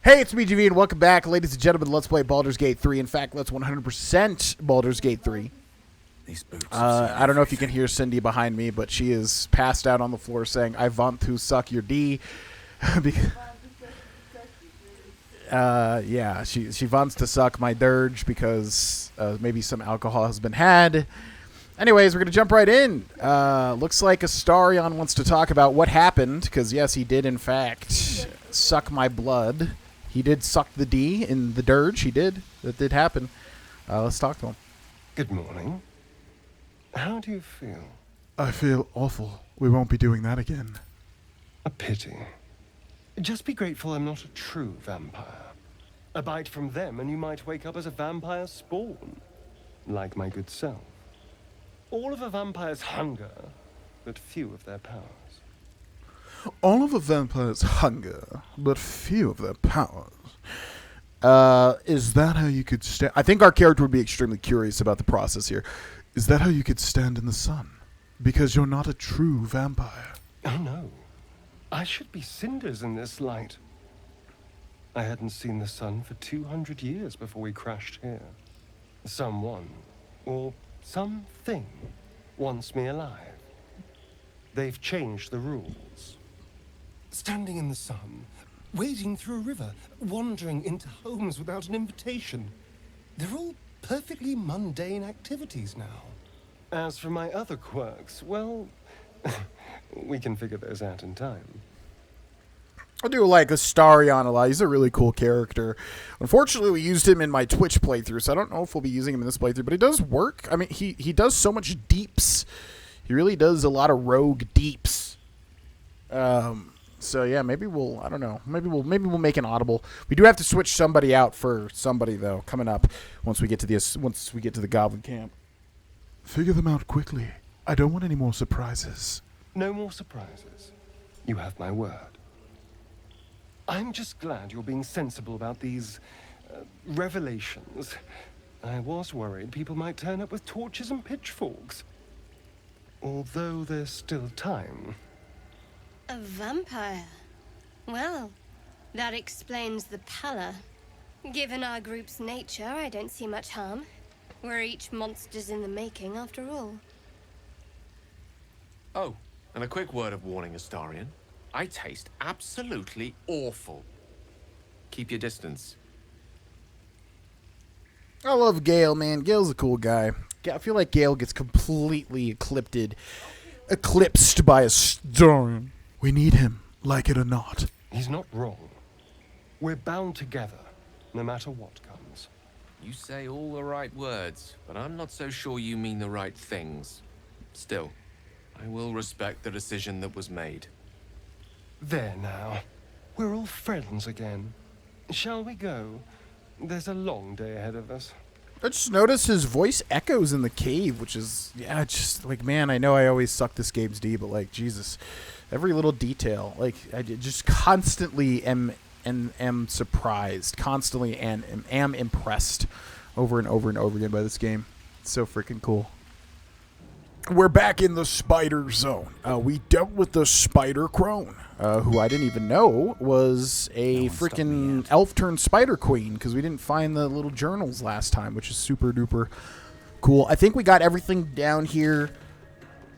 Hey, it's me, GV, and welcome back, ladies and gentlemen. Let's play Baldur's Gate 3. In fact, let's 100% Baldur's Gate 3. These boots I don't know if you can hear Cindy behind me, but she is passed out on the floor saying, "I want to suck your D." Yeah, she wants to suck my dirge because maybe some alcohol has been had. Anyways, we're going to jump right in. Looks like Astarion wants to talk about what happened, because yes, he did in fact suck my blood. He did suck the D in the dirge. He did. That did happen. Let's talk to him. Good morning. How do you feel? I feel awful. We won't be doing that again. A pity. Just be grateful I'm not a true vampire. A bite from them and you might wake up as a vampire spawn. Like my good self. All of a vampire's hunger, but few of their powers. All of a vampire's hunger, but few of their powers. Is that how you could stand? I think our character would be extremely curious about the process here. Is that how you could stand in the sun? Because you're not a true vampire. Oh no. I should be cinders in this light. I hadn't seen the sun for 200 years before we crashed here. Someone, or something, wants me alive. They've changed the rules. Standing in the sun, wading through a river, wandering into homes without an invitation. They're all perfectly mundane activities now. As for my other quirks, well, we can figure those out in time. I do like Astarion a lot. He's a really cool character. Unfortunately, we used him in my Twitch playthrough, so I don't know if we'll be using him in this playthrough, but he does work. I mean, he does so much deeps. He really does a lot of rogue deeps. So yeah, maybe we'll, I don't know, maybe we'll make an audible. We do have to switch somebody out for somebody though coming up once we get to the Goblin camp. Figure them out quickly. I don't want any more surprises. No more surprises. You have my word. I'm just glad you're being sensible about these revelations. I was worried people might turn up with torches and pitchforks. Although there's still time. A vampire? Well, that explains the pallor. Given our group's nature, I don't see much harm. We're each monsters in the making, after all. Oh, and a quick word of warning, Astarion. I taste absolutely awful. Keep your distance. I love Gale, man. Gale's a cool guy. I feel like Gale gets completely eclipsed by Astarion. We need him, like it or not. He's not wrong. We're bound together, no matter what comes. You say all the right words, but I'm not so sure you mean the right things. Still, I will respect the decision that was made. There now. We're all friends again. Shall we go? There's a long day ahead of us. I just noticed his voice echoes in the cave, which is, yeah, just like, man, I know I always suck this game's D, but like, Jesus, every little detail, like, I just constantly am surprised, constantly and am impressed over and over and over again by this game. It's so freaking cool. We're back in the spider zone. We dealt with the spider crone, who I didn't even know was a freaking elf-turned-spider queen, because we didn't find the little journals last time, which is super-duper cool. I think we got everything down here.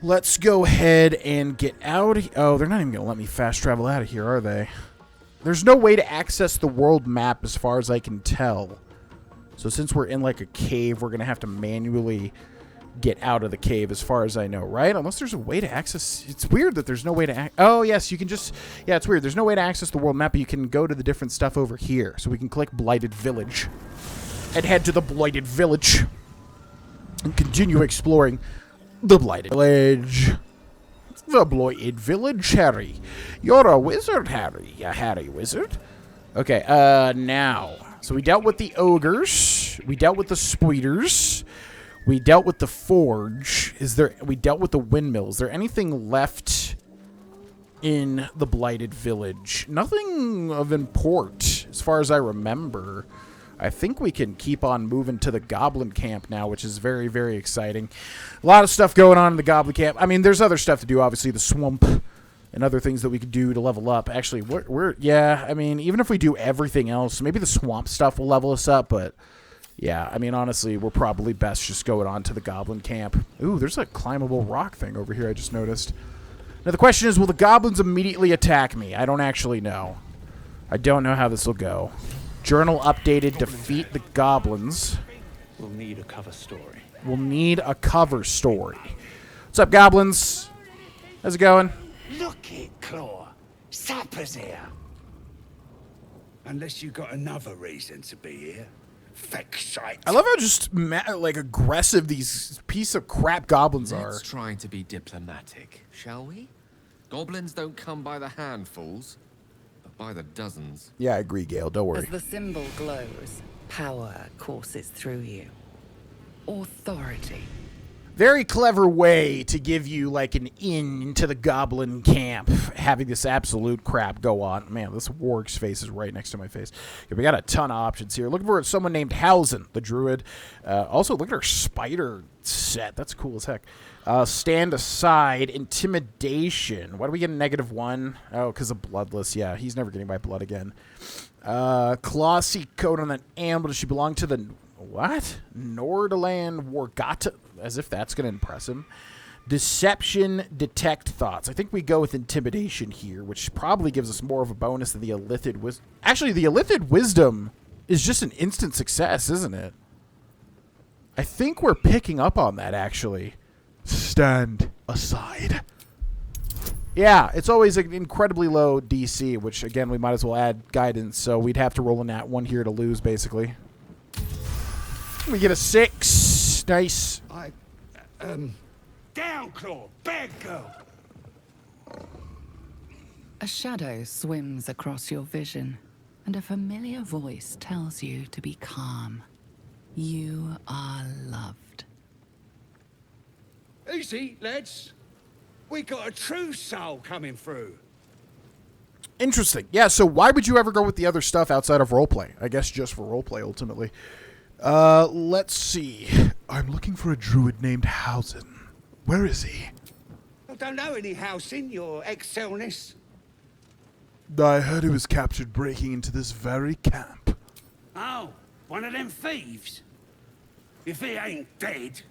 Let's go ahead and get out. Oh, they're not even going to let me fast travel out of here, are they? There's no way to access the world map as far as I can tell. So since we're in like a cave, we're going to have to manually get out of the cave as far as I know, right? Unless there's a way to access. It's weird that there's no way to oh yes, you can just, yeah, it's weird. There's no way to access the world map, but you can go to the different stuff over here. So we can click Blighted Village and head to the Blighted Village and continue exploring the Blighted Village. The Blighted Village, Harry. You're a wizard, Harry. A Harry wizard. Okay, now. So we dealt with the ogres. We dealt with the spiders. We dealt with the forge. We dealt with the windmill. Is there anything left in the Blighted Village? Nothing of import, as far as I remember. I think we can keep on moving to the Goblin camp now, which is very, very exciting. A lot of stuff going on in the Goblin camp. I mean, there's other stuff to do, obviously. The swamp and other things that we could do to level up. Actually, yeah, I mean, even if we do everything else, maybe the swamp stuff will level us up, but yeah, I mean, honestly, we're probably best just going on to the goblin camp. Ooh, there's a climbable rock thing over here I just noticed. Now, the question is, will the goblins immediately attack me? I don't actually know. I don't know how this will go. Journal updated, defeat the goblins. We'll need a cover story. We'll need a cover story. What's up, goblins? How's it going? Look it, Claw. Sapper's here. Unless you got another reason to be here. Feck shite. I love how just like aggressive these piece of crap goblins are. Let's try to be diplomatic, shall we? Goblins don't come by the handfuls, but by the dozens. Yeah, I agree, Gale. Don't worry. As the symbol glows, power courses through you. Authority. Very clever way to give you like an in into the goblin camp, having this absolute crap go on. Man, this warg's face is right next to my face. Okay, we got a ton of options here. Looking for someone named Halsin, the druid. Also, look at her spider set. That's cool as heck. Stand aside. Intimidation. Why do we get a -1? Oh, because of bloodless. Yeah, he's never getting my blood again. Classy coat on an ambush. She belonged to the... What? Nordland Wargata, as if that's going to impress him. Deception, detect thoughts. I think we go with intimidation here, which probably gives us more of a bonus than the Illithid Wisdom. Actually, the Illithid Wisdom is just an instant success, isn't it? I think we're picking up on that, actually. Stand aside. Yeah, it's always an incredibly low DC, which, again, we might as well add guidance, so we'd have to roll a nat 1 here to lose, basically. We get a 6. Nice. Down, Claw. Bad girl. A shadow swims across your vision, and a familiar voice tells you to be calm. You are loved. Easy, lads. We got a true soul coming through. Interesting. Yeah, so why would you ever go with the other stuff outside of roleplay? I guess just for roleplay, ultimately. Let's see. I'm looking for a druid named Halsin. Where is he? I don't know any Halsin, your excelness. I heard he was captured breaking into this very camp. Oh, one of them thieves. If he ain't dead,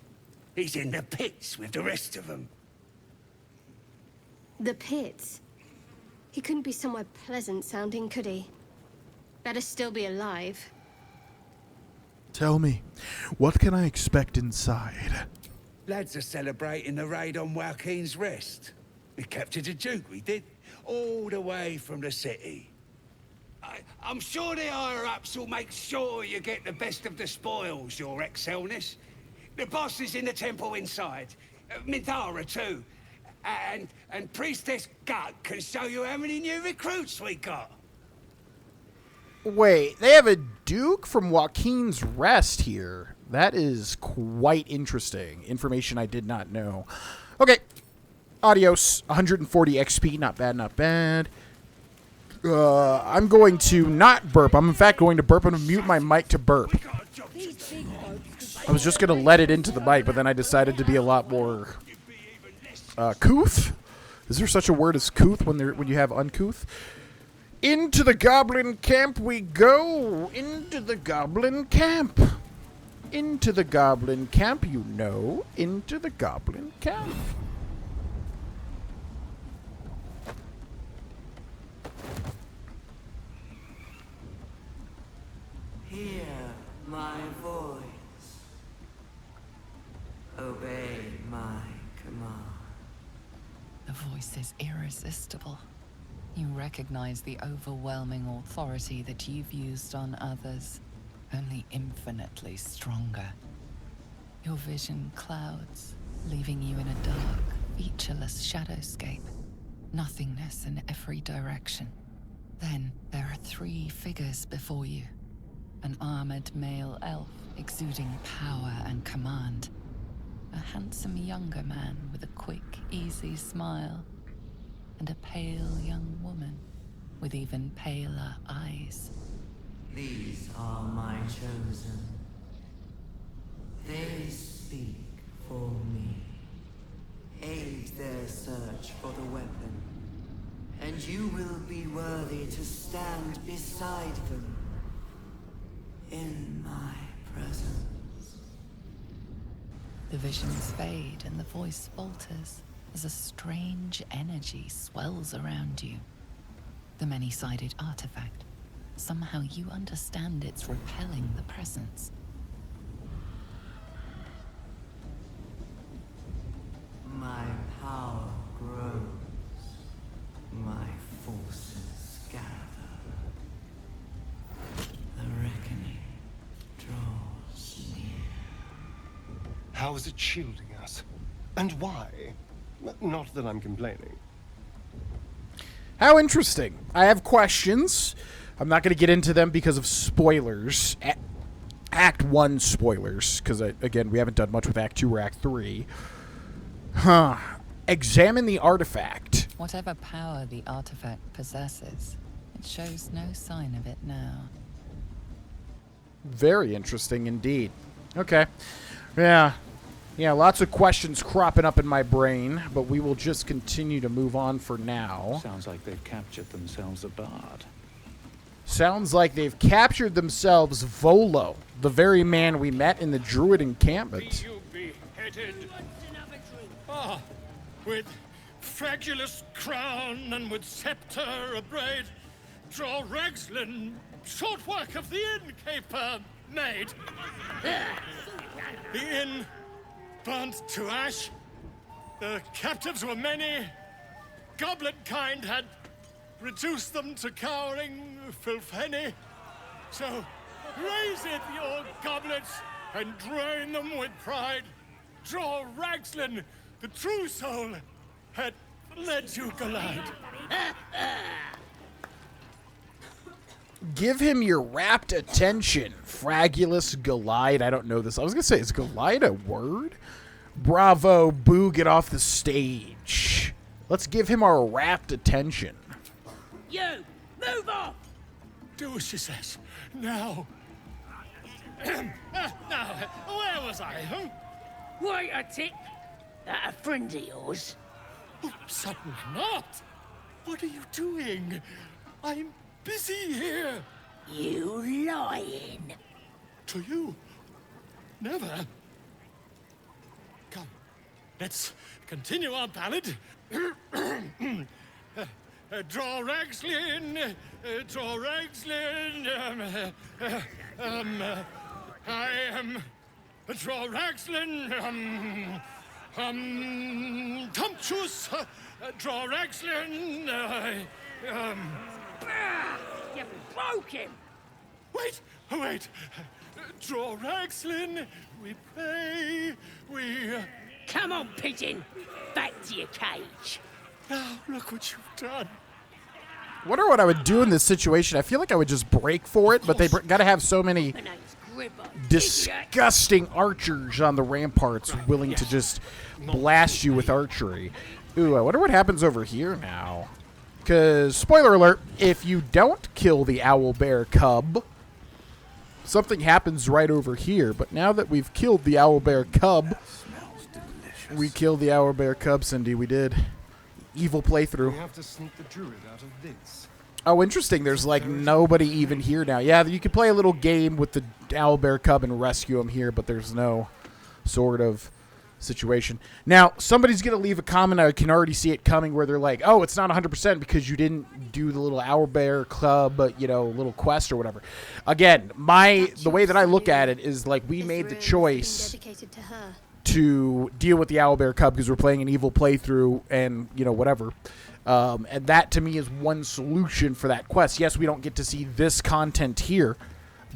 he's in the pits with the rest of them. The pits? He couldn't be somewhere pleasant sounding, could he? Better still be alive. Tell me, what can I expect inside? Lads are celebrating the raid on Joaquin's Rest. We captured a Duke, we did. All the way from the city. I'm sure the higher-ups will make sure you get the best of the spoils, your excelness. The boss is in the temple inside. Minthara too. And Priestess Gut can show you how many new recruits we got. Wait, they have a Duke from Joaquin's Rest here. That is quite interesting. Information I did not know. Okay. Adios. 140 XP. Not bad, not bad. I'm going to not burp. I'm, in fact, going to burp. I'm going to mute my mic to burp. I was just going to let it into the mic, but then I decided to be a lot more... couth? Is there such a word as couth when you have uncouth? Into the goblin camp we go. Into the goblin camp. Into the goblin camp, you know. Into the goblin camp. Hear my voice. Obey my command. The voice is irresistible. You recognize the overwhelming authority that you've used on others, only infinitely stronger. Your vision clouds, leaving you in a dark, featureless shadowscape. Nothingness in every direction. Then there are 3 figures before you. An armored male elf exuding power and command. A handsome younger man with a quick, easy smile. And a pale young woman with even paler eyes. These are my chosen. They speak for me. Aid their search for the weapon and you will be worthy to stand beside them in my presence. The visions fade and the voice falters as a strange energy swells around you. The many-sided artifact. Somehow you understand it's repelling the presence. My power grows. My forces gather. The reckoning draws near. How is it shielding us? And why? Not that I'm complaining. How interesting. I have questions. I'm not going to get into them because of spoilers. Act 1 spoilers, because, again, we haven't done much with Act 2 or Act 3. Huh. Examine the artifact. Whatever power the artifact possesses, it shows no sign of it now. Very interesting indeed. Okay. Yeah, lots of questions cropping up in my brain, but we will just continue to move on for now. Sounds like they've captured themselves a bard. Sounds like they've captured themselves Volo, the very man we met in the Druid encampment. Be beheaded. Ah, with fragulous crown and with scepter abraid, draw Ragslin, short work of the innkeeper made. The inn burnt to ash. The captives were many. Goblin kind had reduced them to cowering filfenny. So raise it, your goblets, and drain them with pride. Draw Ragslin, the true soul, had led you glide. Give him your rapt attention, Fragulous Glide. I don't know this. I was going to say, is Glide a word? Bravo, Boo, get off the stage. Let's give him our rapt attention. You, move off! Do as she says. Now. Now, where was I? Wait a tick. That a friend of yours? Oh, certainly not. What are you doing? I'm busy here. You lying. To you? Never. Come, let's continue our ballad. Draw Ragslin, draw Ragslin, I am draw Ragslin, Tumptuous, draw Ragslin, You broke him. Wait, draw Ragslin, we pray, we... Come on, pigeon. Back to your cage. Now, look what you've done. Wonder what I would do in this situation. I feel like I would just break for it, but they got to have so many My name's Gribber. disgusting archers on the ramparts willing to just blast you with archery. Ooh, I wonder what happens over here now. Because, spoiler alert, if you don't kill the owlbear cub, something happens right over here. But now that we've killed the owlbear cub, we killed the owlbear cub, Cindy. We did. Evil playthrough. We have to sneak the druid out of this. Oh, interesting. There's like nobody even here now. Yeah, you could play a little game with the owlbear cub and rescue him here, but there's no sort of situation. Now, somebody's going to leave a comment. I can already see it coming where they're like, oh, it's not 100% because you didn't do the little owlbear club, little quest or whatever. Again, the way that I look at it is like we made the choice to deal with the owlbear cub because we're playing an evil playthrough and, whatever. And that, to me, is one solution for that quest. Yes, we don't get to see this content here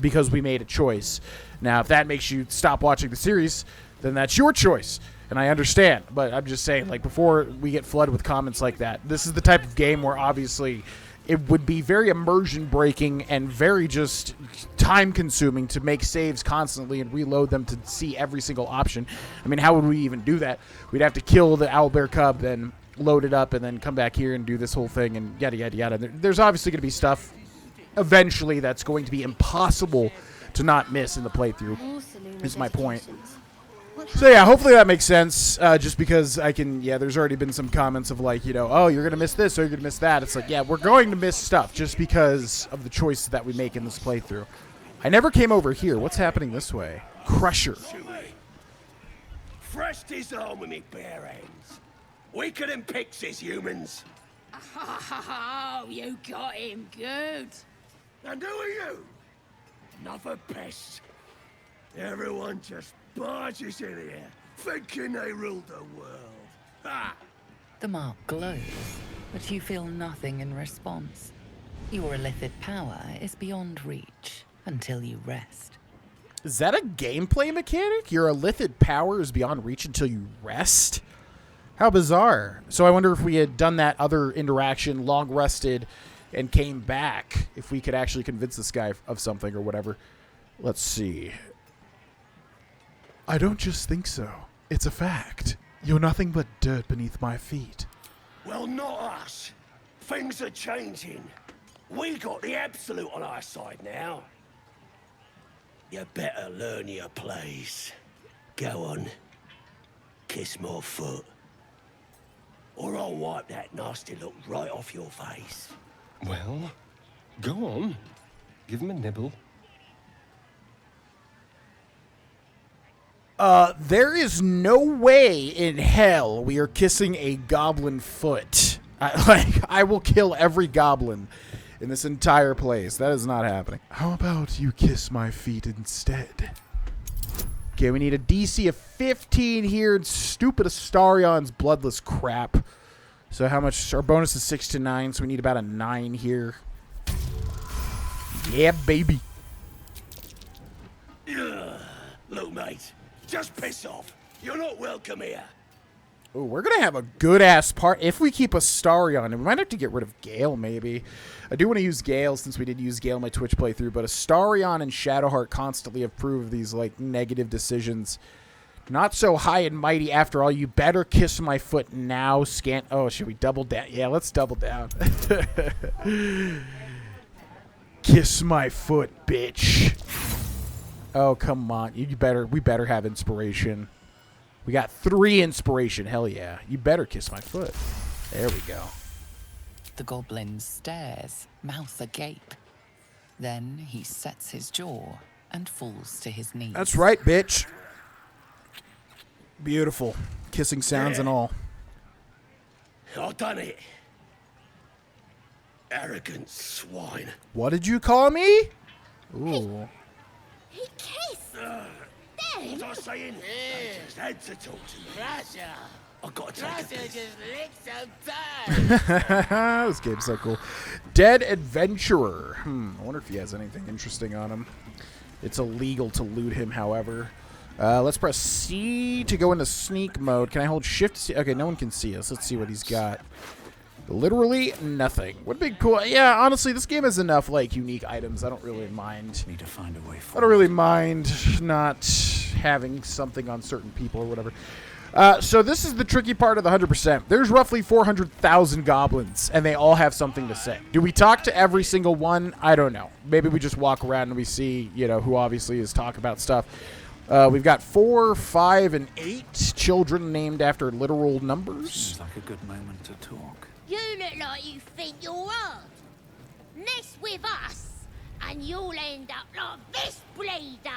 because we made a choice. Now, if that makes you stop watching the series, then that's your choice. And I understand. But I'm just saying, like, before we get flooded with comments like that, this is the type of game where, obviously, it would be very immersion-breaking and very just time-consuming to make saves constantly and reload them to see every single option. I mean, how would we even do that? We'd have to kill the owlbear cub, then load it up, and then come back here and do this whole thing, and yada, yada, yada. There's obviously going to be stuff eventually that's going to be impossible to not miss in the playthrough, is my point. So yeah, hopefully that makes sense. Just because I can, there's already been some comments of like, oh, you're gonna miss this or you're gonna miss that. It's like, yeah, we're going to miss stuff just because of the choices that we make in this playthrough. I never came over here. What's happening this way? Crusher. Fresh disarm with me bare hands. Weaker than pixies, humans. Oh, you got him good. And who are you? Another pest. Everyone just barges in here, thinking they rule the world. Ha! The mark glows, but you feel nothing in response. Your illithid power is beyond reach until you rest. Is that a gameplay mechanic? Your illithid power is beyond reach until you rest? How bizarre. So I wonder if we had done that other interaction, long rested, and came back, if we could actually convince this guy of something or whatever. Let's see. I don't just think so. It's a fact. You're nothing but dirt beneath my feet. Well, not us. Things are changing. We got the Absolute on our side now. You better learn your place. Go on. Kiss my foot. Or I'll wipe that nasty look right off your face. Well, go on. Give him a nibble. There is no way in hell we are kissing a goblin foot. I will kill every goblin in this entire place. That is not happening. How about you kiss my feet instead? Okay, we need a DC of 15 here. And stupid Astarion's bloodless crap. So how much? Our bonus is 6 to 9, so we need about a 9 here. Yeah, baby. Look, mate, just piss off. You're not welcome here. Oh, we're going to have a good-ass part. If we keep Astarion, and we might have to get rid of Gale, maybe. I do want to use Gale, since we did use Gale in my Twitch playthrough, but Astarion and Shadowheart constantly have proved these, like, negative decisions. Not so high and mighty after all. You better kiss my foot now, Oh, should we double down? Yeah, let's double down. Kiss my foot, bitch. Oh, come on. We better have inspiration. We got 3 inspiration. Hell yeah. You better kiss my foot. There we go. The goblin stares, mouth agape. Then he sets his jaw and falls to his knees. That's right, bitch. Beautiful. Kissing sounds and all. I've done it. Arrogant swine. What did you call me? Ooh. He kissed. Then. What was I saying? I just had to talk to you. Crusher. I got to take a piss. Just licked some time. This game's so cool. Dead Adventurer. I wonder if he has anything interesting on him. It's illegal to loot him, however. Let's press C to go into sneak mode. Can I hold shift C? Okay, no one can see us. Let's see what he's got. Literally nothing. Would be cool. Yeah, honestly, this game has enough like unique items. I don't really mind. Need to find a way forward. I don't really mind not having something on certain people or whatever. So this is the tricky part of the 100%. There's roughly 400,000 goblins, and they all have something to say. Do we talk to every single one? I don't know. Maybe we just walk around and we see, who obviously is talk about stuff. We've got 4, 5, and 8 children named after literal numbers. Seems like a good moment to talk. You look like you think you're hard. Mess with us, and you'll end up like this bleeder.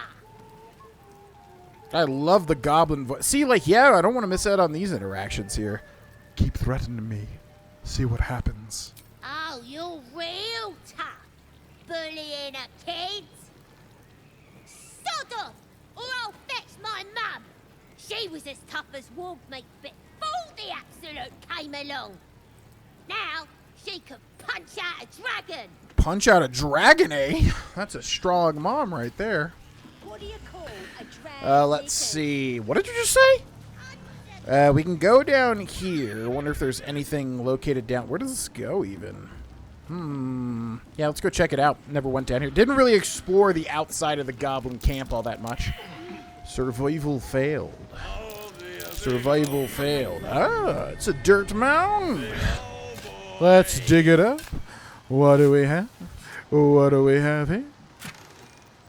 I love the goblin voice. See, I don't want to miss out on these interactions here. Keep threatening me. See what happens. Oh, you're real tough, bullying a kid. Sod off, or I'll fetch my mum. She was as tough as wolf meat before the Absolute came along. Now, she could punch out a dragon. Punch out a dragon, eh? That's a strong mom right there. What do you call a dragon? Let's see. What did you just say? We can go down here. I wonder if there's anything located down. Where does this go, even? Yeah, let's go check it out. Never went down here. Didn't really explore the outside of the goblin camp all that much. Survival failed. Survival failed. Ah, it's a dirt mound. Let's dig it up. What do we have? What do we have here?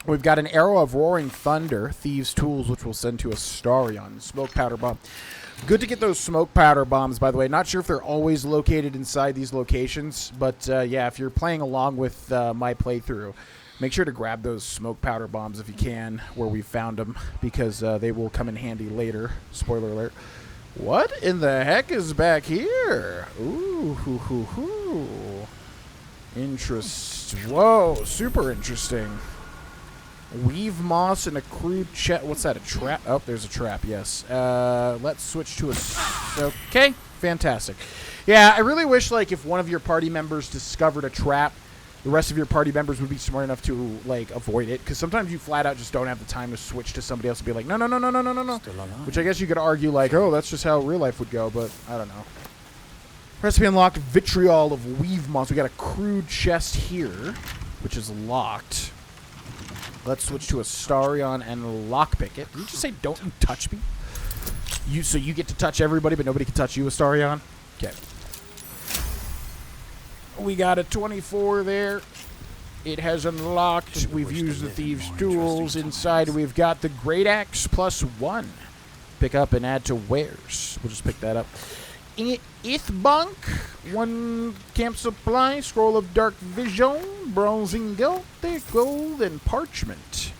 We've got an arrow of roaring thunder, thieves' tools, which we'll send to Astarion. Smoke powder bomb. Good to get those smoke powder bombs, by the way. Not sure if they're always located inside these locations, but yeah, if you're playing along with my playthrough, make sure to grab those smoke powder bombs if you can, where we found them, because they will come in handy later. Spoiler alert. What in the heck is back here? Ooh, hoo, hoo, hoo. Whoa, super interesting. Weave moss and a crude chest. What's that, a trap? Oh, there's a trap, yes. Let's switch to a... Okay, fantastic. Yeah, I really wish, like, if one of your party members discovered a trap, the rest of your party members would be smart enough to, like, avoid it. Because sometimes you flat out just don't have the time to switch to somebody else and be like, no. Which I guess you could argue, like, oh, that's just how real life would go, but I don't know. Recipe unlocked, vitriol of weave moss. We got a crude chest here, which is locked. Let's switch to Astarion and lockpick it. Did you just say, don't you touch me? So you get to touch everybody, but nobody can touch you, Astarion? Okay. We got a 24 there. It has unlocked. We've used the thieves' tools. Inside, we've got the great axe +1. Pick up and add to wares. We'll just pick that up. Ithbunk, 1 camp supply, scroll of dark vision, bronzing gold, and parchment.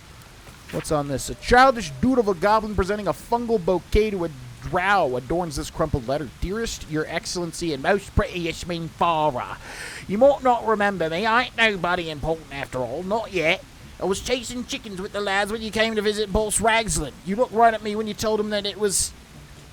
What's on this? A childish dude of a goblin presenting a fungal bouquet to a drow adorns this crumpled letter. Dearest, your excellency, and most prettiest Minthara. You might not remember me. I ain't nobody important after all, not yet. I was chasing chickens with the lads when you came to visit Boss Ragsland. You looked right at me when you told him that it was...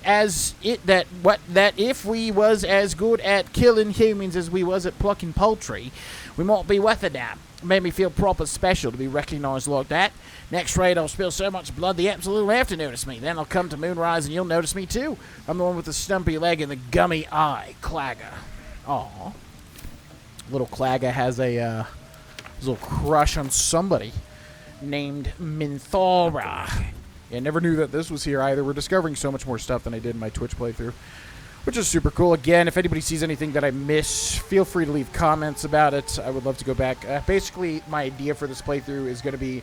that if we was as good at killing humans as we was at plucking poultry, we might be worth a damn. Made me feel proper special to be recognized like that. Next raid, I'll spill so much blood the Absolute will have to notice me. Then I'll come to Moonrise and you'll notice me too. I'm the one with the stumpy leg and the gummy eye, Clagga. Aw. Little Clagga has a little crush on somebody named Minthara. Yeah, never knew that this was here either. We're discovering so much more stuff than I did in my Twitch playthrough, which is super cool. Again, if anybody sees anything that I miss, feel free to leave comments about it. I would love to go back. Basically, my idea for this playthrough is going to be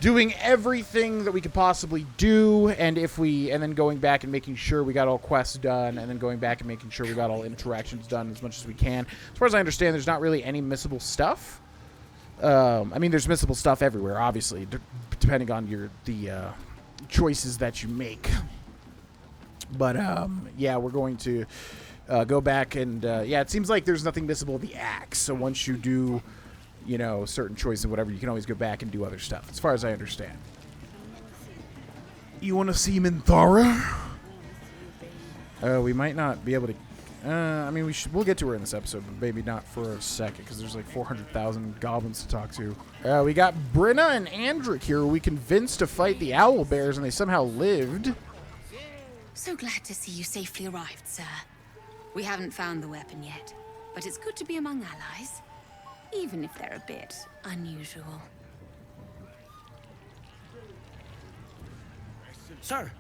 doing everything that we could possibly do, and then going back and making sure we got all quests done, and then going back and making sure we got all interactions done as much as we can. As far as I understand, there's not really any missable stuff. I mean, there's missable stuff everywhere, obviously, depending on the choices that you make. But yeah, we're going to go back and yeah, it seems like there's nothing missable with the axe. So once you do, you know, certain choices and whatever, you can always go back and do other stuff, as far as I understand. You want to see Minthara? We might not be able to. I mean, we'll get to her in this episode, but maybe not for a second, because there's like 400,000 goblins to talk to. We got Brenna and Andric here, who we convinced to fight the owl bears, and they somehow lived. So glad to see you safely arrived, sir. We haven't found the weapon yet, but it's good to be among allies, even if they're a bit unusual. Sir,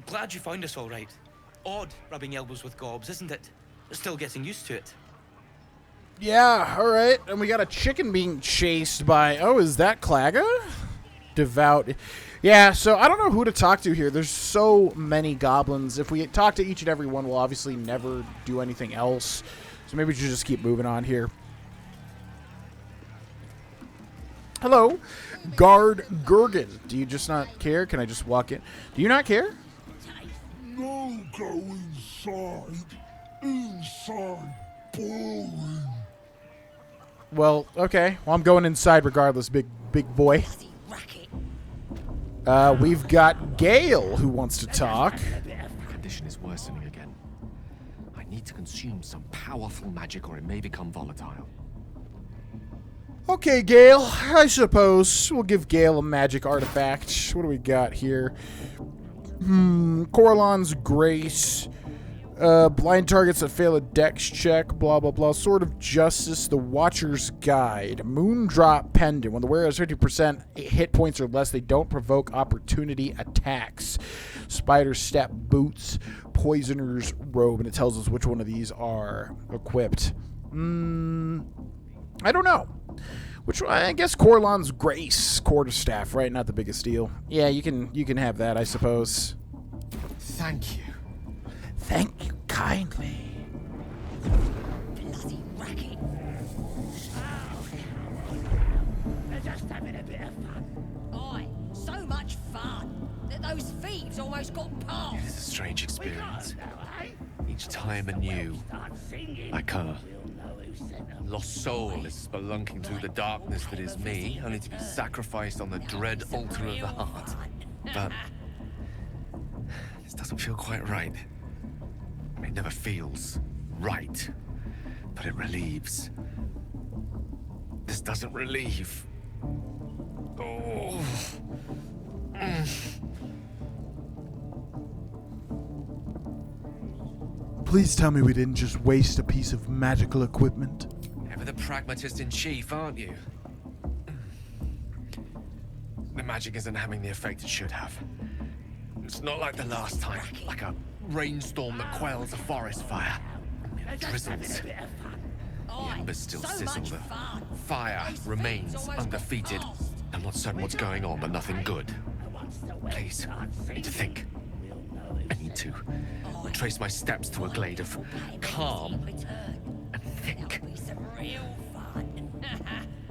glad you found us all right. Odd rubbing elbows with gobs, isn't it? Still getting used to it. Yeah, alright. And we got a chicken being chased by... Oh, is that Clagga? Devout. Yeah, so I don't know who to talk to here. There's so many goblins. If we talk to each and every one, we'll obviously never do anything else. So maybe we should just keep moving on here. Hello, Guard Gurgan. Do you just not care? Can I just walk in? Do you not care? No, go inside. Inside, boring. Well, okay. Well, I'm going inside regardless, big boy. We've got Gale who wants to talk. The condition is worsening again. I need to consume some powerful magic or it may become volatile. Okay, Gale. I suppose we'll give Gale a magic artifact. What do we got here? Coralon's Grace. Blind targets that fail a dex check. Blah, blah, blah. Sword of Justice. The Watcher's Guide. Moondrop Pendant. When the wearer has 50% hit points or less, they don't provoke opportunity attacks. Spider Step Boots. Poisoner's Robe. And it tells us which one of these are equipped. I don't know. Which I guess Corlon's Grace quarterstaff, right? Not the biggest deal. Yeah, you can have that, I suppose. Thank you. Thank you kindly. Bloody racket. They're just having a bit of fun. Aye, so much fun that those thieves almost got past. It is a strange experience. Each time anew, like a lost soul is spelunking through the darkness that is me, only to be sacrificed on the dread altar of the heart. But this doesn't feel quite right. I mean, it never feels right, but it relieves. This doesn't relieve. Oh. Please tell me we didn't just waste a piece of magical equipment. Ever the pragmatist in chief, aren't you? The magic isn't having the effect it should have. It's not like the last time, like a rainstorm that quells a forest fire. It drizzles. The embers still sizzle. The fire remains undefeated. I'm not certain what's going on, but nothing good. Please, I need to think. I need to retrace my steps to a glade of calm and think.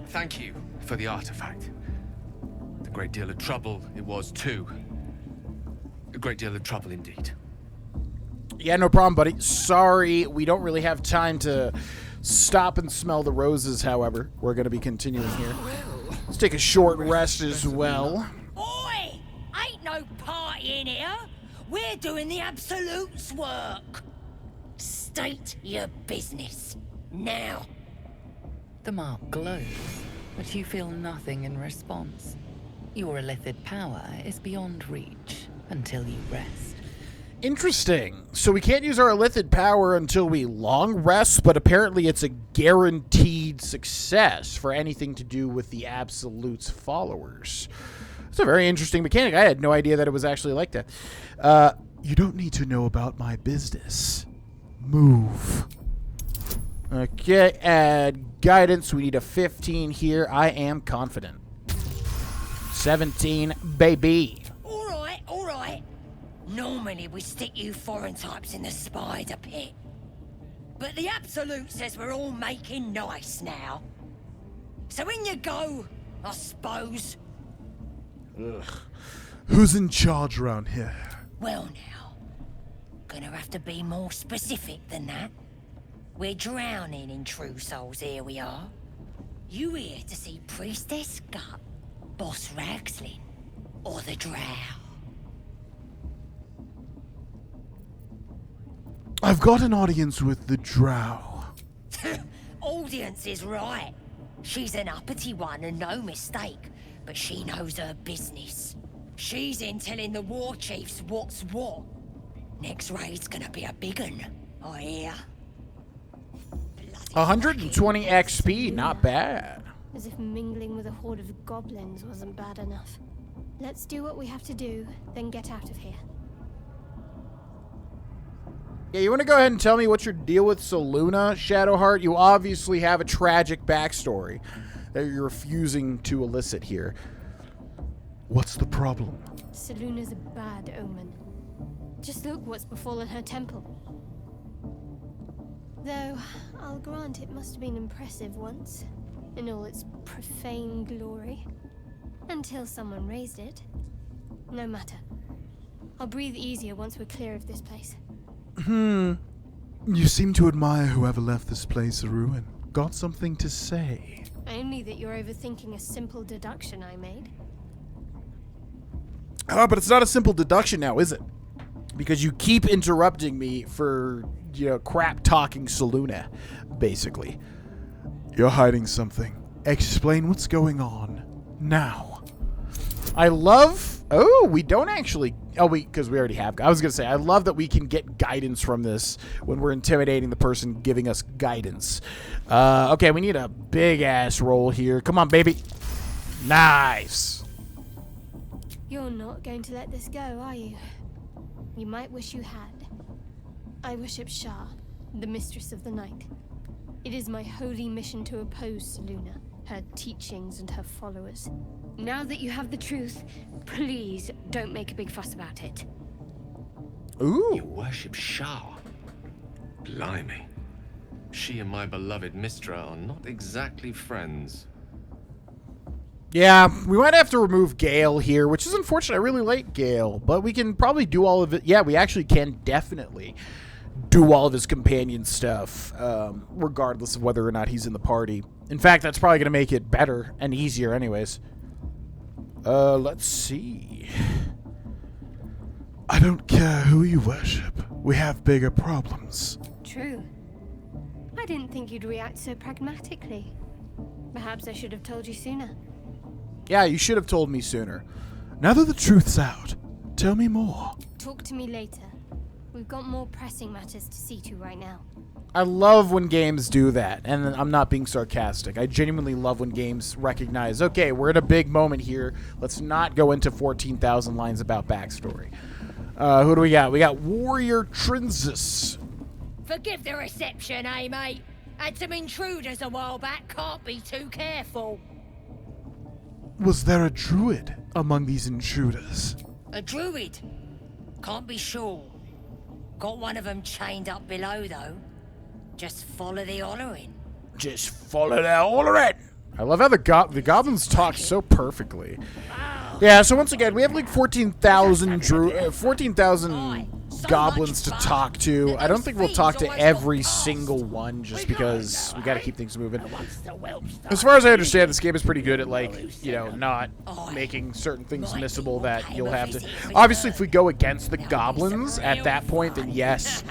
Thank you for the artifact. A great deal of trouble it was too. A great deal of trouble indeed. Yeah, no problem, buddy. Sorry, we don't really have time to stop and smell the roses, however. We're going to be continuing here. Let's take a short rest as well. Oi! Ain't no party in here. We're doing the Absolute's work. State your business. Now. The mark glows, but you feel nothing in response. Your illithid power is beyond reach until you rest. Interesting. So we can't use our illithid power until we long rest, but apparently it's a guaranteed success for anything to do with the Absolute's followers. It's a very interesting mechanic. I had no idea that it was actually like that. You don't need to know about my business. Move. Okay, add guidance. We need a 15 here. I am confident. 17, baby. All right. Normally we stick you foreign types in the spider pit. But the Absolute says we're all making nice now. So in you go, I suppose. Ugh. Who's in charge around here? Well now, gonna have to be more specific than that. We're drowning in true souls, here we are. You here to see Priestess Gut, Boss Ragslin, or the Drow? I've got an audience with the Drow. Audience is right. She's an uppity one and no mistake, but she knows her business. She's in telling the war chiefs what's what. Next raid's gonna be a big un, I hear. 120 XP, not bad. As if mingling with a horde of goblins wasn't bad enough. Let's do what we have to do, then get out of here. Yeah, you want to go ahead and tell me what's your deal with Selûne, Shadowheart? You obviously have a tragic backstory that you're refusing to elicit here. What's the problem? Selûne's a bad omen. Just look what's befallen her temple. Though, I'll grant it must have been impressive once, in all its profane glory. Until someone raised it. No matter. I'll breathe easier once we're clear of this place. You seem to admire whoever left this place a ruin. Got something to say? Only that you're overthinking a simple deduction I made. But it's not a simple deduction now, is it? Because you keep interrupting me for, crap talking Selûne, basically. You're hiding something. Explain what's going on now. I love... Oh, we don't actually... Oh, because we already have... I was going to say, I love that we can get guidance from this when we're intimidating the person giving us guidance. Okay, we need a big-ass roll here. Come on, baby. Nice. You're not going to let this go, are you? You might wish you had. I worship Shah, the mistress of the night. It is my holy mission to oppose Selûne, her teachings and her followers. Now that you have the truth, please don't make a big fuss about it. Ooh. You worship Shah? Blimey. She and my beloved Mistra are not exactly friends. Yeah, we might have to remove Gale here, which is unfortunate. I really like Gale, but we can probably do all of it. Yeah, we actually can definitely do all of his companion stuff, regardless of whether or not he's in the party. In fact, that's probably going to make it better and easier anyways. Let's see. I don't care who you worship. We have bigger problems. True. I didn't think you'd react so pragmatically. Perhaps I should have told you sooner. Yeah, you should have told me sooner. Now that the truth's out, tell me more. Talk to me later. We've got more pressing matters to see to right now. I love when games do that, and I'm not being sarcastic. I genuinely love when games recognize, okay, we're in a big moment here. Let's not go into 14,000 lines about backstory. Who do we got? We got Warrior Trinsis. Forgive the reception, eh, mate? Had some intruders a while back, can't be too careful. Was there a druid among these intruders? A druid? Can't be sure. Got one of them chained up below, though. Just follow the hollering. Just follow the hollering. I love how the goblins talk so perfectly. Yeah, so once again, we have like 14,000 goblins to talk to. I don't think we'll talk to every single one just because we got to keep things moving. As far as I understand, this game is pretty good at, like, you know, not making certain things missable that you'll have to... Obviously, if we go against the goblins at that point, then yes,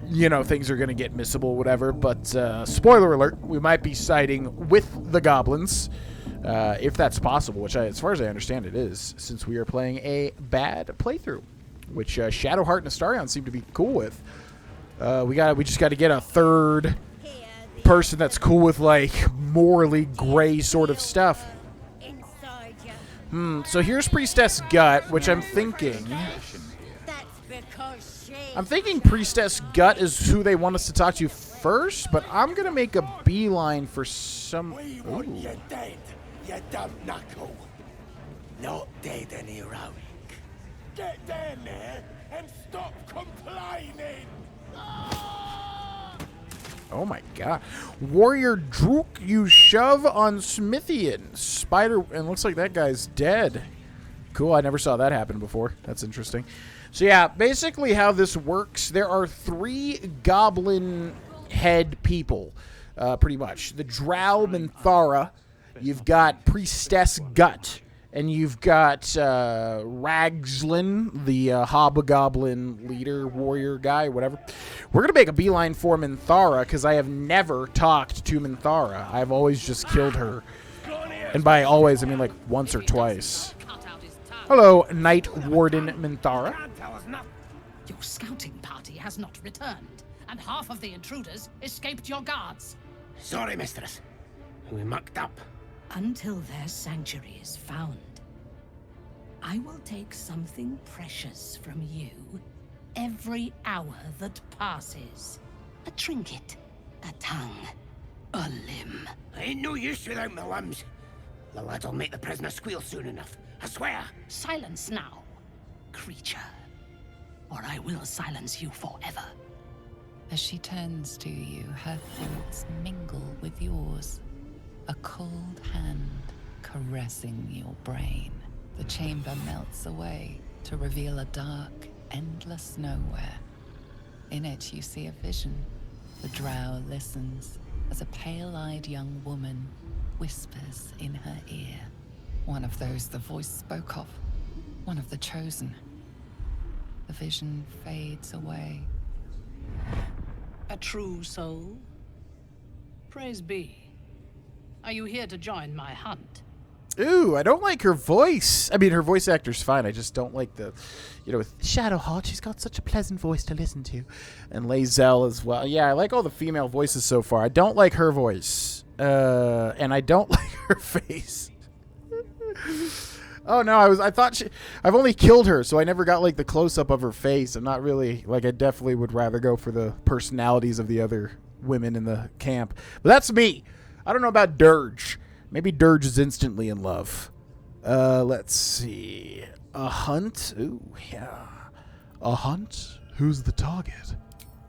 you know, things are going to get missable, whatever. But spoiler alert, we might be siding with the goblins. If that's possible, which as far as I understand it is, since we are playing a bad playthrough, which Shadowheart and Astarion seem to be cool with. We just got to get a third person that's cool with, like, morally gray sort of stuff. So here's Priestess Gut, which I'm thinking Priestess Gut is who they want us to talk to first, but I'm gonna make a beeline for some. We want you dead, you dumb knuckle. Not dead and heroic. Get down there and stop complaining! Oh my god. Warrior Drook, you shove on Smithian. Spider, and looks like that guy's dead. Cool, I never saw that happen before. That's interesting. So yeah, basically how this works, there are 3 goblin head people, pretty much. The Drow Minthara, you've got Priestess Gut, and you've got Ragslin, the hobgoblin leader, warrior guy, whatever. We're going to make a beeline for Minthara, because I have never talked to Minthara. I've always just killed her. And by always, I mean like once or twice. Hello, Night Warden Minthara. Your scouting party has not returned, and half of the intruders escaped your guards. Sorry, mistress. We mucked up. Until their sanctuary is found, I will take something precious from you every hour that passes. A trinket, a tongue, a limb. Ain't no use without my limbs. The lad'll make the prisoner squeal soon enough. I swear. Silence now, creature, or I will silence you forever. As she turns to you, her thoughts mingle with yours. A cold hand caressing your brain. The chamber melts away to reveal a dark, endless nowhere. In it, you see a vision. The drow listens as a pale-eyed young woman whispers in her ear. One of those the voice spoke of. One of the chosen. The vision fades away. A true soul? Praise be. Are you here to join my hunt? Ooh, I don't like her voice. I mean, her voice actor's fine. I just don't like the, you know, with Shadowheart, she's got such a pleasant voice to listen to. And Lae'zel as well. Yeah, I like all the female voices so far. I don't like her voice. And I don't like her face. Oh no, I've only killed her, so I never got like the close-up of her face. I'm not really, like, I definitely would rather go for the personalities of the other women in the camp. But that's me. I don't know about Dirge. Maybe Dirge is instantly in love. Let's see. A hunt? Ooh, yeah. A hunt? Who's the target?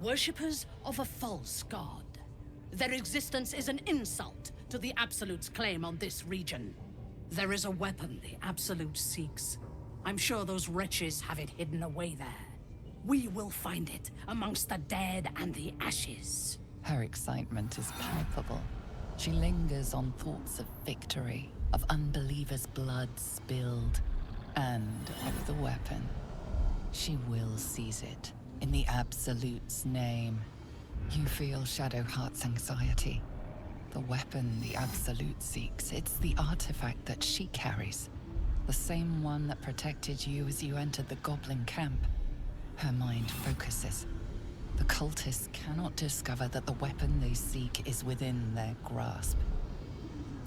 Worshippers of a false god. Their existence is an insult to the Absolute's claim on this region. There is a weapon the Absolute seeks. I'm sure those wretches have it hidden away there. We will find it amongst the dead and the ashes. Her excitement is palpable. She lingers on thoughts of victory, of unbelievers' blood spilled, and of the weapon. She will seize it, in the Absolute's name. You feel Shadowheart's anxiety. The weapon the Absolute seeks, it's the artifact that she carries. The same one that protected you as you entered the Goblin camp. Her mind focuses. The cultists cannot discover that the weapon they seek is within their grasp.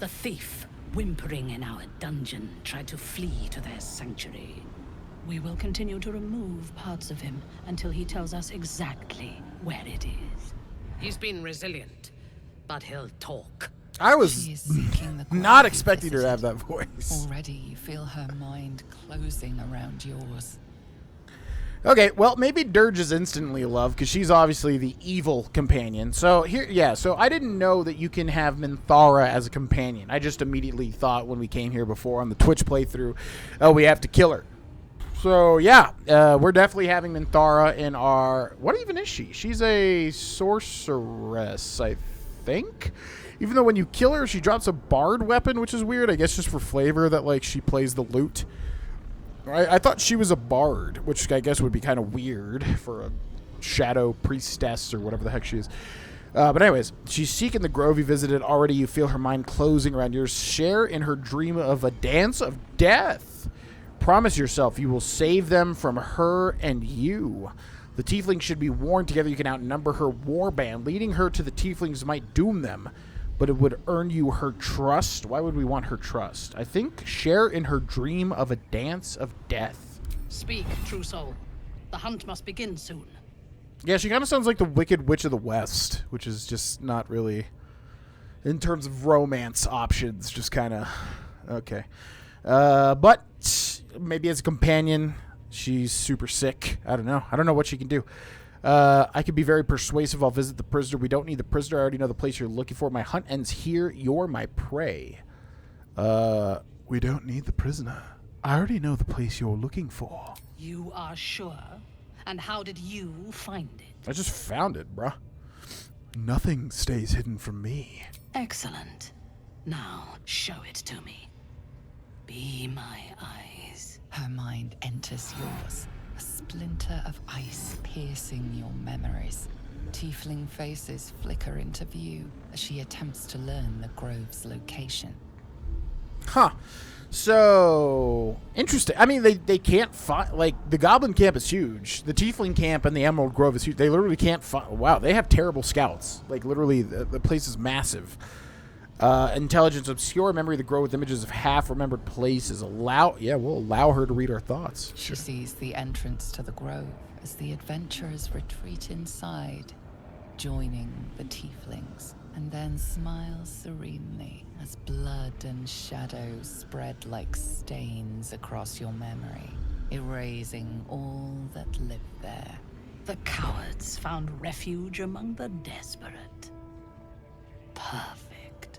The thief, whimpering in our dungeon, tried to flee to their sanctuary. We will continue to remove parts of him until he tells us exactly where it is. He's been resilient, but he'll talk. I was not expecting her to have that voice. Already you feel her mind closing around yours. Okay, well, maybe Dirge is instantly in love because she's obviously the evil companion. So here, yeah, so I didn't know that you can have Minthara as a companion. I just immediately thought when we came here before on the Twitch playthrough, oh, we have to kill her. So yeah, we're definitely having Minthara in our... What even is she? She's a sorceress, I think. Even though when you kill her, she drops a bard weapon, which is weird. I guess just for flavor that, like, she plays the lute. I thought she was a bard, which I guess would be kind of weird for a shadow priestess or whatever the heck she is. But anyways, she's seeking the grove you visited. Already you feel her mind closing around yours. Share in her dream of a dance of death. Promise yourself you will save them from her and you. The tieflings should be worn together. You can outnumber her warband. Leading her to the tieflings might doom them, but it would earn you her trust. Why would we want her trust? I think share in her dream of a dance of death. Speak, true soul. The hunt must begin soon. Yeah, she kind of sounds like the Wicked Witch of the West, which is just not really, in terms of romance options, just kind of, okay. But maybe as a companion, she's super sick. I don't know. I don't know what she can do. I could be very persuasive. I'll visit the prisoner. We don't need the prisoner. I already know the place you're looking for. My hunt ends here. You're my prey. We don't need the prisoner. I already know the place you're looking for. You are sure? And how did you find it? I just found it, bruh. Nothing stays hidden from me. Excellent. Now, show it to me. Be my eyes. Her mind enters yours. A splinter of ice piercing your memories. Tiefling faces flicker into view as she attempts to learn the grove's location. Huh. So, interesting. I mean, they can't find... Like, the Goblin camp is huge. The Tiefling camp and the Emerald Grove is huge. They literally can't find... Wow, they have terrible scouts. Like, literally, the place is massive. Intelligence obscure memory to grow with images of half-remembered places. We'll allow her to read our thoughts. She sees the entrance to the grove as the adventurers retreat inside, joining the tieflings, and then smiles serenely as blood and shadows spread like stains across your memory, erasing all that lived there. The cowards found refuge among the desperate. Perfect.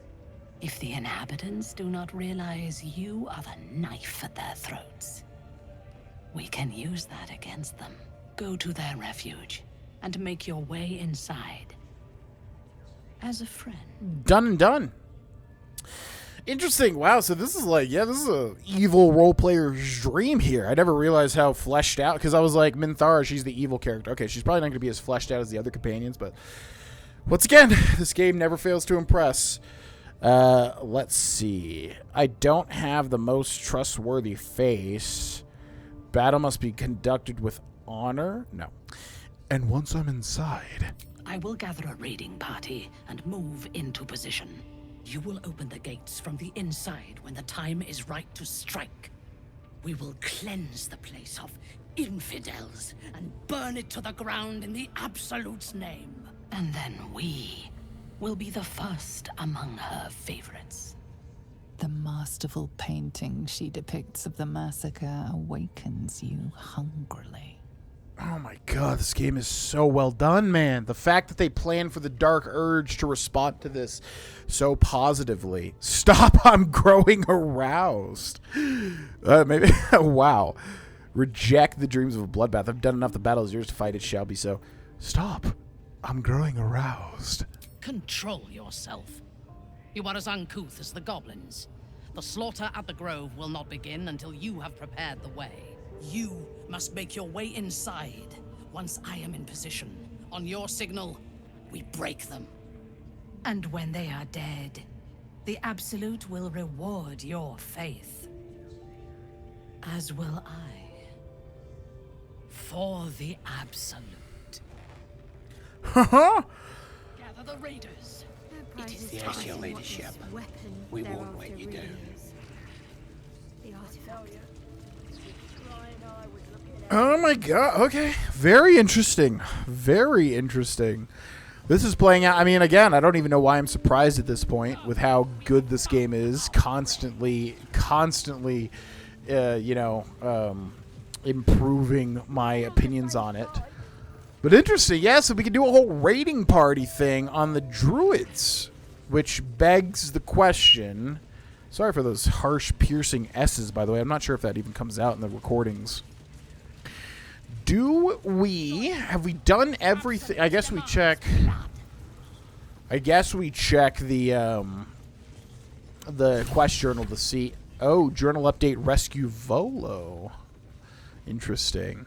If the inhabitants do not realize you are the knife at their throats, we can use that against them. Go to their refuge and make your way inside. As a friend. Done and done. Interesting. Wow, so this is like, this is a evil role player's dream here. I never realized how fleshed out, because I was like, Minthara, she's the evil character. Okay, she's probably not going to be as fleshed out as the other companions, but once again, this game never fails to impress. Let's see. I don't have the most trustworthy face. Battle must be conducted with honor? No. And once I'm inside, I will gather a raiding party and move into position. You will open the gates from the inside when the time is right to strike. We will cleanse the place of infidels and burn it to the ground in the Absolute's name. And then we will be the first among her favorites. The masterful painting she depicts of the massacre awakens you hungrily. Oh my god, this game is so well done, man. The fact that they plan for the dark urge to respond to this so positively. Stop, I'm growing aroused. Maybe, wow. Reject the dreams of a bloodbath. I've done enough. The battle is yours to fight. It shall be so. Stop, I'm growing aroused. Control yourself. You are as uncouth as the goblins. The slaughter at the grove will not begin until you have prepared the way. You must make your way inside. Once I am in position, on your signal, we break them. And when they are dead, the Absolute will reward your faith. As will I. For the Absolute. Haha! Gather the raiders. It is yes, your leadership. We won't let you down. The artifact. Oh my god, okay. Very interesting. Very interesting. This is playing out, I mean, again, I don't even know why I'm surprised at this point with how good this game is. Constantly, improving my opinions on it. But interesting, yeah, so we can do a whole raiding party thing on the druids, which begs the question. Sorry for those harsh, piercing S's, by the way. I'm not sure if that even comes out in the recordings. Have we done everything? I guess we check the quest journal to see. Oh, journal update, rescue Volo. Interesting.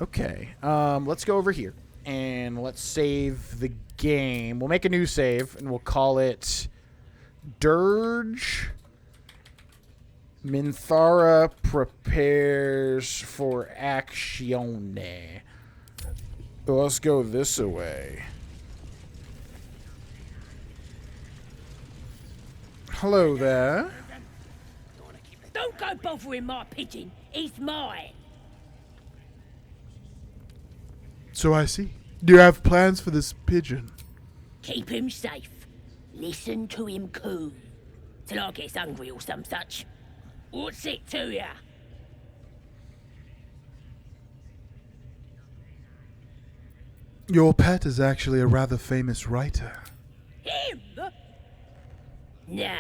Okay, let's go over here and let's save the game. We'll make a new save and we'll call it Dirge. Minthara prepares for action. Let's go this way. Hello there. Don't go bothering my pigeon. He's mine. So I see. Do you have plans for this pigeon? Keep him safe. Listen to him coo. Till I gets hungry or some such. What's it to ya? Your pet is actually a rather famous writer. Him? Nah.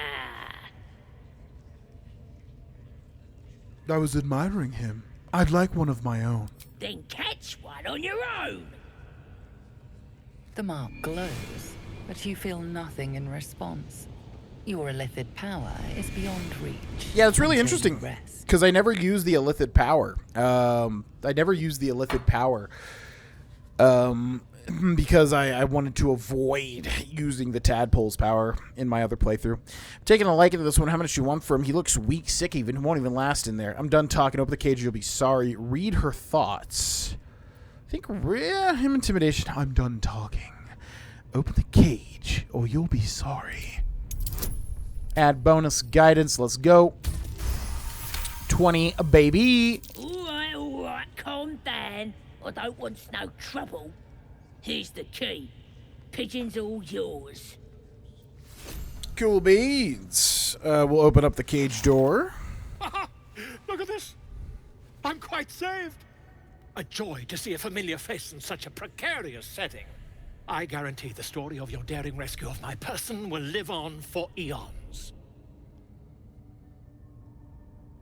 I was admiring him. I'd like one of my own. Then catch one on your own. The mark glows, but you feel nothing in response. Your illithid power is beyond reach. Yeah, it's really interesting because I never use the illithid power. Because I wanted to avoid using the tadpole's power in my other playthrough. I'm taking a liking to this one. How much you want for him? He looks weak, sick even. Won't even last in there. I'm done talking. Open the cage. You'll be sorry. Read her thoughts. I think, him intimidation. I'm done talking. Open the cage or you'll be sorry. Add bonus guidance. Let's go. 20, baby. All right, calm down. I don't want no trouble. Here's the key. Pigeon's all yours. Cool beans. We'll open up the cage door. Look at this. I'm quite saved. A joy to see a familiar face in such a precarious setting. I guarantee the story of your daring rescue of my person will live on for eons.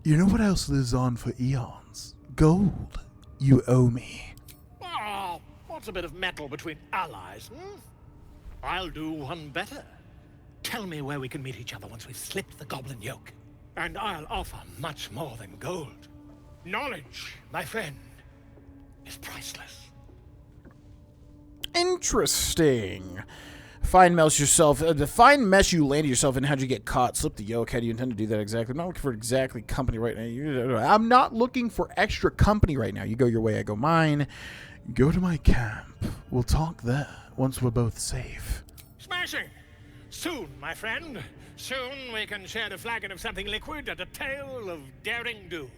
You know what else lives on for eons? Gold. You owe me. Oh, what's a bit of metal between allies, I'll do one better. Tell me where we can meet each other once we've slipped the goblin yoke. And I'll offer much more than gold. Knowledge, my friend, is priceless. Interesting. Find mess yourself. Find mess you landed yourself in. How'd you get caught? Slip the yoke. How do you intend to do that exactly? I'm not looking for exactly company right now. I'm not looking for extra company right now. You go your way, I go mine. Go to my camp. We'll talk there once we're both safe. Smashing! Soon, my friend. Soon we can share a flagon of something liquid and a tale of daring do.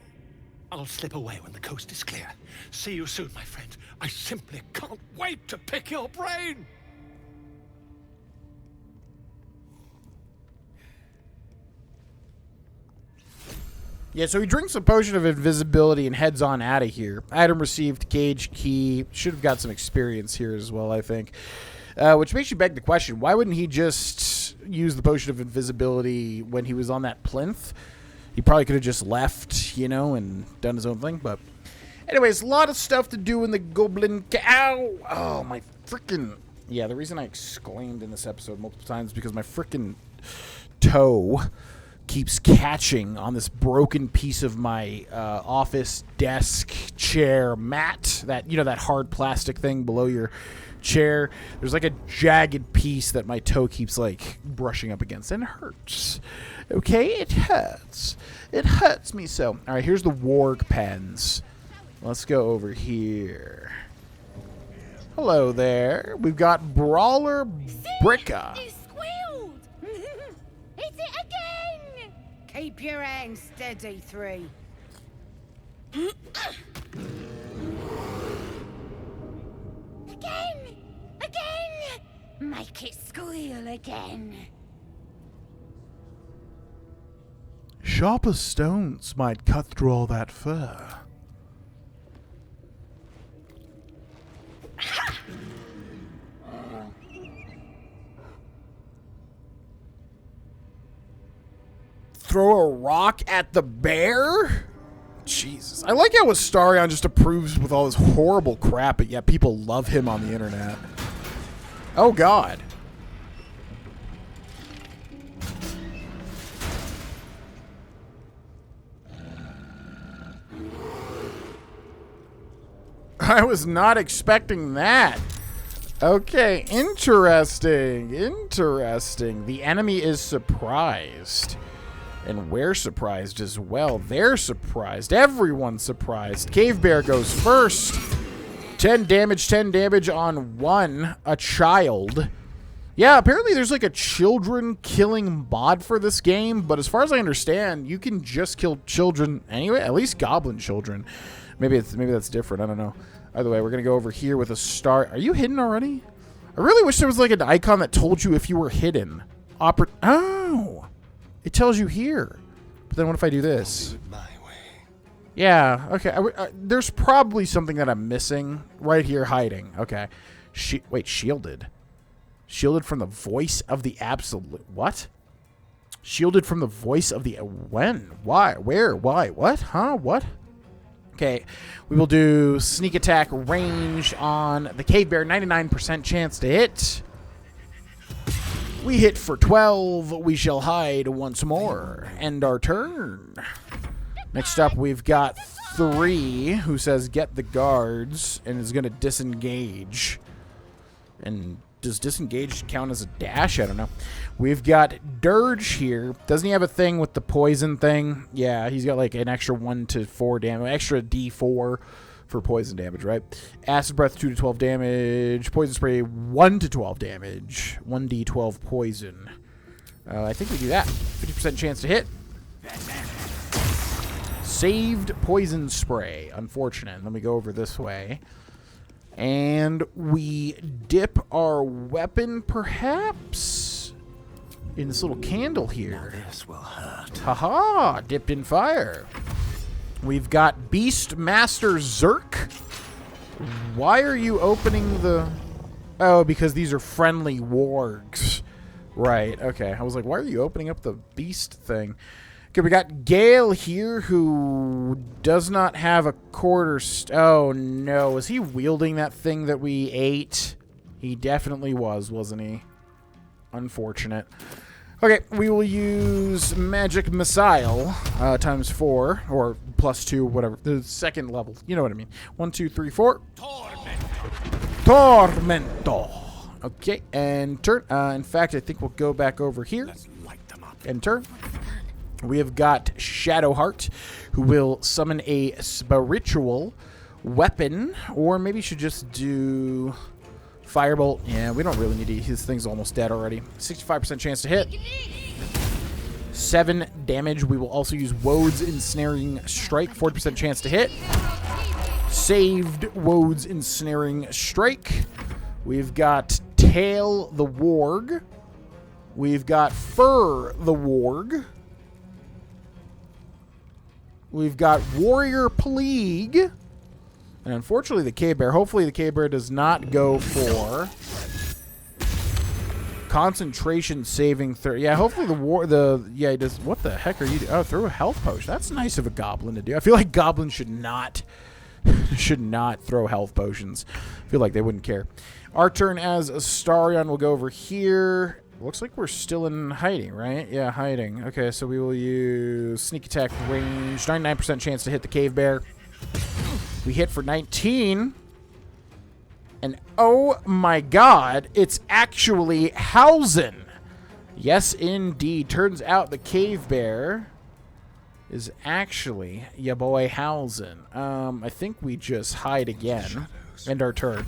I'll slip away when the coast is clear. See you soon, my friend. I simply can't wait to pick your brain! Yeah, so he drinks a potion of invisibility and heads on out of here. Item received, cage key. Should have got some experience here as well, I think. Which makes you beg the question, why wouldn't he just use the potion of invisibility when he was on that plinth? He probably could have just left, you know, and done his own thing. But anyways, a lot of stuff to do in the Goblin... Ow! Oh, my freaking... Yeah, the reason I exclaimed in this episode multiple times is because my freaking toe keeps catching on this broken piece of my office desk chair mat. That, you know, that hard plastic thing below your chair. There's like a jagged piece that my toe keeps like brushing up against, and it hurts. Okay, it hurts. It hurts me so. All right, here's the warg pens. Let's go over here. Hello there. We've got Brawler Bricka. You squealed! Hit it again! Keep your hands steady, 3. Again! Again! Make it squeal again. Sharper stones might cut through all that fur. Throw a rock at the bear? Jesus. I like how Astarion just approves with all this horrible crap, but yet people love him on the internet. Oh, God. I was not expecting that. Okay, interesting. Interesting. The enemy is surprised. And we're surprised as well. They're surprised. Everyone's surprised. Cave Bear goes first. 10 damage on 1. A child. Yeah, apparently there's like a children killing mod for this game. But as far as I understand, you can just kill children anyway. At least goblin children. Maybe that's different. I don't know. Either way, we're going to go over here with a star. Are you hidden already? I really wish there was like an icon that told you if you were hidden. Oh! It tells you here. But then what if I do this? Yeah, okay. There's probably something that I'm missing right here hiding. Okay. Wait, shielded. Shielded from the voice of the absolute... What? Shielded from the voice of the... When? Why? Where? Why? What? Huh? What? Okay. We will do sneak attack range on the Cave Bear. 99% chance to hit. We hit for 12. We shall hide once more. End our turn. Next up, we've got 3, who says get the guards and is going to disengage. And does disengage count as a dash? I don't know. We've got Dirge here. Doesn't he have a thing with the poison thing? Yeah, he's got like an extra 1 to 4 damage, extra D4 for poison damage, right? Acid Breath 2 to 12 damage. Poison Spray 1 to 12 damage. 1d12 poison. I think we do that. 50% chance to hit. Saved Poison Spray. Unfortunate. Let me go over this way. And we dip our weapon, perhaps, in this little candle here. Now this will hurt. Haha! Dipped in fire. We've got Beastmaster Zerk. Why are you opening the... Oh, because these are friendly wargs. Right, okay. I was like, why are you opening up the beast thing? Okay, we got Gale here, who does not have a quarter... Oh, no. Was he wielding that thing that we ate? He definitely was, wasn't he? Unfortunate. Okay, we will use Magic Missile times 4, or plus 2, whatever. The second level. You know what I mean. 1, 2, 3, 4. Tormento. Okay, and turn. In fact, I think we'll go back over here. Let's light them up. And turn. We have got Shadowheart, who will summon a spiritual weapon, or maybe should just do Firebolt. Yeah, we don't really need to. His thing's almost dead already. 65% chance to hit. 7 damage. We will also use Wode's Ensnaring Strike. 40% chance to hit. Saved Wode's Ensnaring Strike. We've got Tail the Warg. We've got Fur the Warg. We've got Warrior Plague. And unfortunately, the cave bear. Hopefully, the cave bear does not go for concentration saving. Yeah, hopefully yeah, he does. What the heck are you? Oh, throw a health potion. That's nice of a goblin to do. I feel like goblins should not throw health potions. I feel like they wouldn't care. Our turn as Astarion. We'll go over here. Looks like we're still in hiding, right? Yeah, hiding. Okay, so we will use sneak attack range. 99% chance to hit the cave bear. We hit for 19. And oh my god, it's actually Halsin. Yes, indeed. Turns out the cave bear is actually ya boy Halsin. I think we just hide again. End our turn.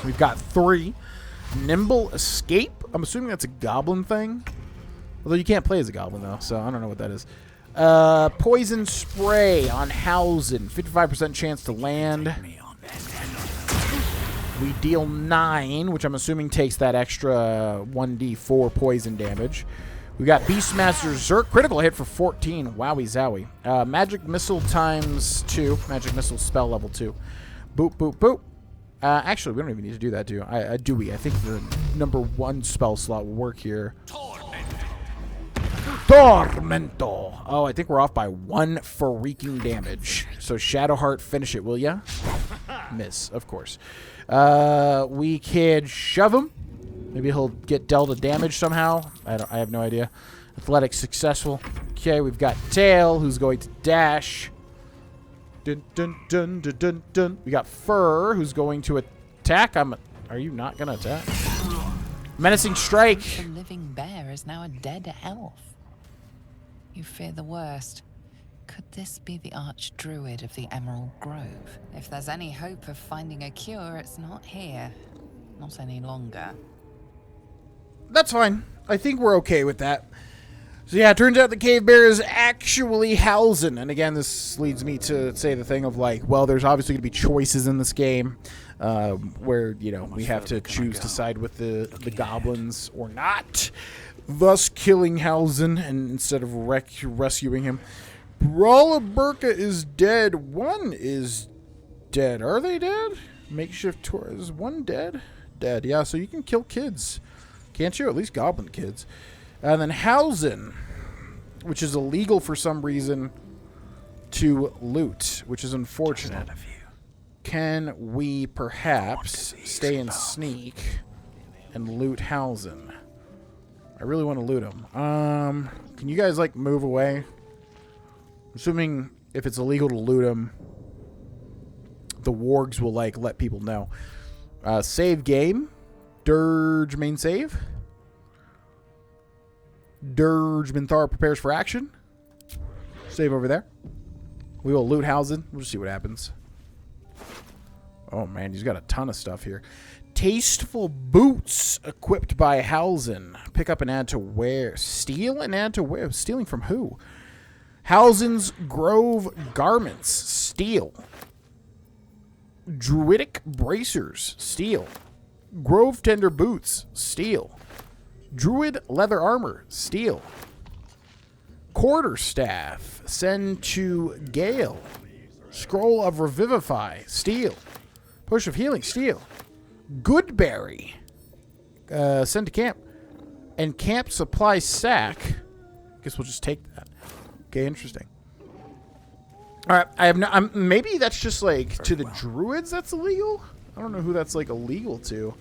We've got 3. Nimble Escape. I'm assuming that's a goblin thing. Although you can't play as a goblin, though, so I don't know what that is. Poison Spray on Halsin. 55% chance to land. We deal 9, which I'm assuming takes that extra 1d4 poison damage. We got Beastmaster Zerk. Critical hit for 14. Wowie zowie. Magic Missile times 2. Magic Missile spell level 2. Boop, boop, boop. Actually, we don't even need to do that, do we? I think the number 1 spell slot will work here. Tormento. Oh, I think we're off by 1 freaking damage. So Shadowheart, finish it, will ya? Miss, of course. We can shove him. Maybe he'll get dealt a damage somehow. I have no idea. Athletics successful. Okay, we've got Tail, who's going to dash. Dun, dun, dun, dun, dun, dun. We got Fur, who's going to attack. Are you not going to attack? Menacing Strike. The living bear is now a dead elf. You fear the worst. Could this be the Archdruid of the Emerald Grove? If there's any hope of finding a cure, it's not here. Not any longer. That's fine. I think we're okay with that. So yeah, it turns out the cave bear is actually Halsin. And again, this leads me to say the thing of like, well, there's obviously going to be choices in this game where, you know, we have to choose to side with the goblins or not. Thus killing Halsin and instead of rescuing him. Brawler Burka is dead. 1 is dead. Are they dead? Makeshift tour. Is 1 dead? Dead. Yeah, so you can kill kids. Can't you? At least goblin kids. And then Halsin, which is illegal for some reason to loot, which is unfortunate. Can we perhaps stay and sneak and loot Halsin? I really want to loot him. Can you guys, like, move away? Assuming if it's illegal to loot him, the wargs will, like, let people know. Save game. Dirge main save. Dirge Minthara prepares for action. Save over there. We will loot Halsin. We'll just see what happens. Oh, man, he's got a ton of stuff here. Tasteful Boots equipped by Halsin. Pick up and add to wear. Steal and add to wear. Stealing from who? Halsin's Grove Garments. Steal. Druidic Bracers. Steal. Grove Tender Boots. Steal. Druid Leather Armor. Steal. Quarterstaff. Send to Gale. Scroll of Revivify. Steal. Push of Healing. Steal. Goodberry. Send to camp. And Camp Supply Sack. Guess we'll just take that. Okay, interesting. All right, I have no. Maybe that's just like to the druids. That's illegal. I don't know who that's like illegal to.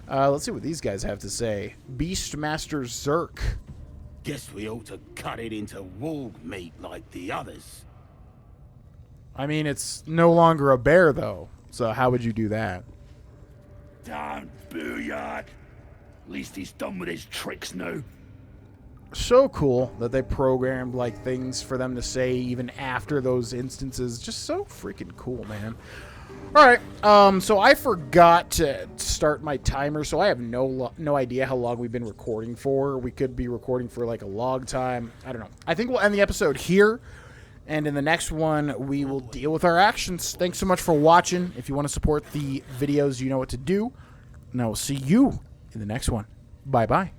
Let's see what these guys have to say. Beastmaster Zerk. Guess we ought to cut it into warg meat like the others. I mean, it's no longer a bear though. So how would you do that? Damn booyard. At least he's done with his tricks now. So cool that they programmed like things for them to say even after those instances. Just so freaking cool, man. All right, so I forgot to start my timer, so I have no idea how long we've been recording for. We could be recording for like a long time. I don't know. I think we'll end the episode here, and in the next one, we will deal with our actions. Thanks so much for watching. If you want to support the videos, you know what to do. And I will see you in the next one. Bye-bye.